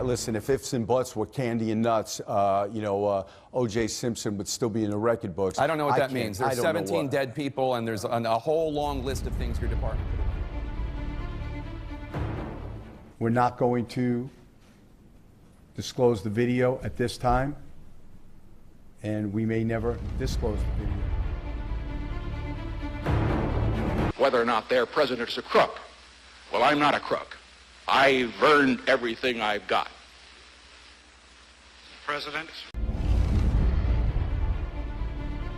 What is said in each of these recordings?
listen, if ifs and buts were candy and nuts, O.J. Simpson would still be in the record books. I don't know what that means. There's 17 dead people, and there's a whole long list of things your department could have done. We're not going to disclose the video at this time, and we may never disclose the video. Whether or not their president's a crook. Well, I'm not a crook. I've earned everything I've got. President?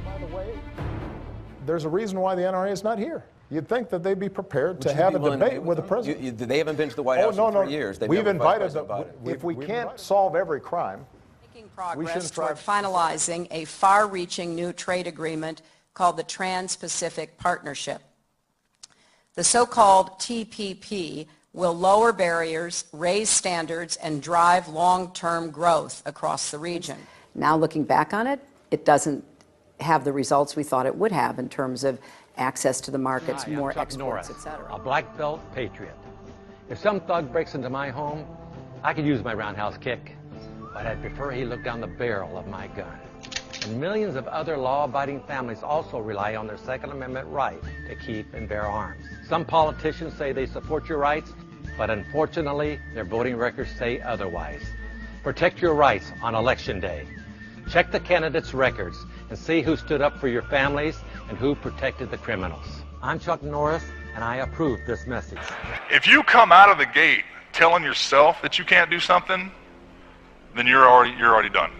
By the way, there's a reason why the NRA is not here. You'd think that they'd be prepared to have a debate with the president. They haven't been to the White House in 3 years. We've invited them. If we can't solve every crime, making progress toward finalizing a far-reaching new trade agreement called the Trans-Pacific Partnership. The so-called TPP will lower barriers, raise standards, and drive long-term growth across the region. Now looking back on it, it doesn't have the results we thought it would have in terms of access to the markets, Hi, more I'm Chuck exports, Norris, etc. a black belt patriot. If some thug breaks into my home, I could use my roundhouse kick, but I'd prefer he look down the barrel of my gun. And millions of other law-abiding families also rely on their Second Amendment right to keep and bear arms. Some politicians say they support your rights, but unfortunately, their voting records say otherwise. Protect your rights on Election Day. Check the candidates' records and see who stood up for your families and who protected the criminals. I'm Chuck Norris, and I approve this message. If you come out of the gate telling yourself that you can't do something, then you're already done.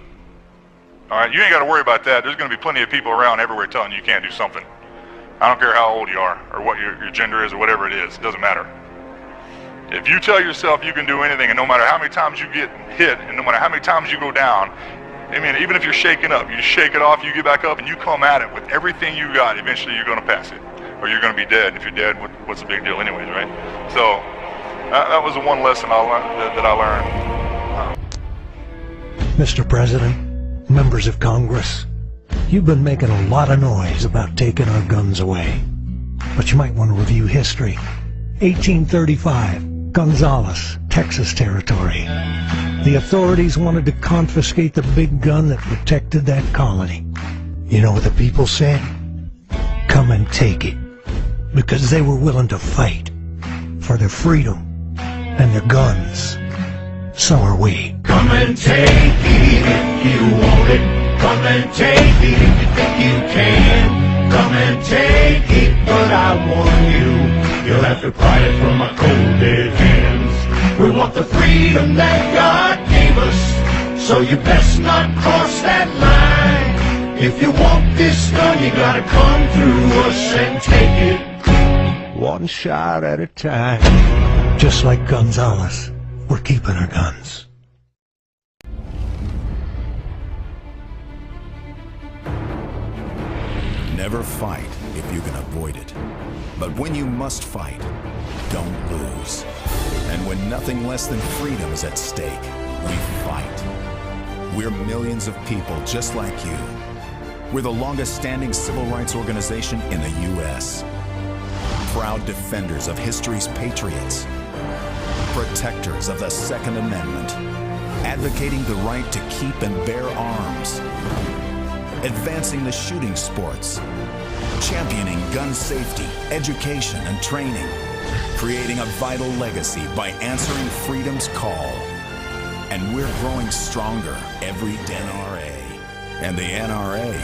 All right, you ain't got to worry about that. There's going to be plenty of people around everywhere telling you can't do something. I don't care how old you are or what your gender is or whatever it is. It doesn't matter. If you tell yourself you can do anything, and no matter how many times you get hit, and no matter how many times you go down, I mean, even if you're shaken up, you shake it off, you get back up, and you come at it with everything you got, eventually you're going to pass it. Or you're going to be dead. And if you're dead, what's the big deal anyways, right? So that was the one lesson that I learned. Mr. President, members of Congress, you've been making a lot of noise about taking our guns away. But you might want to review history. 1835, Gonzales, Texas Territory. The authorities wanted to confiscate the big gun that protected that colony. You know what the people said? Come and take it. Because they were willing to fight for their freedom and their guns. So are we. Come and take it if you want it. Come and take it if you think you can. Come and take it, but I warn you, you'll have to pry it from my cold dead hands. We want the freedom that God gave us, so you best not cross that line. If you want this gun, you gotta come through us and take it. One shot at a time. Just like Gonzales, we're keeping our guns. Never fight if you can avoid it. But when you must fight, don't lose. And when nothing less than freedom is at stake, we fight. We're millions of people just like you. We're the longest-standing civil rights organization in the U.S. Proud defenders of history's patriots. Protectors of the Second Amendment. Advocating the right to keep and bear arms. Advancing the shooting sports, championing gun safety, education, and training, creating a vital legacy by answering freedom's call. And we're growing stronger every NRA. And the NRA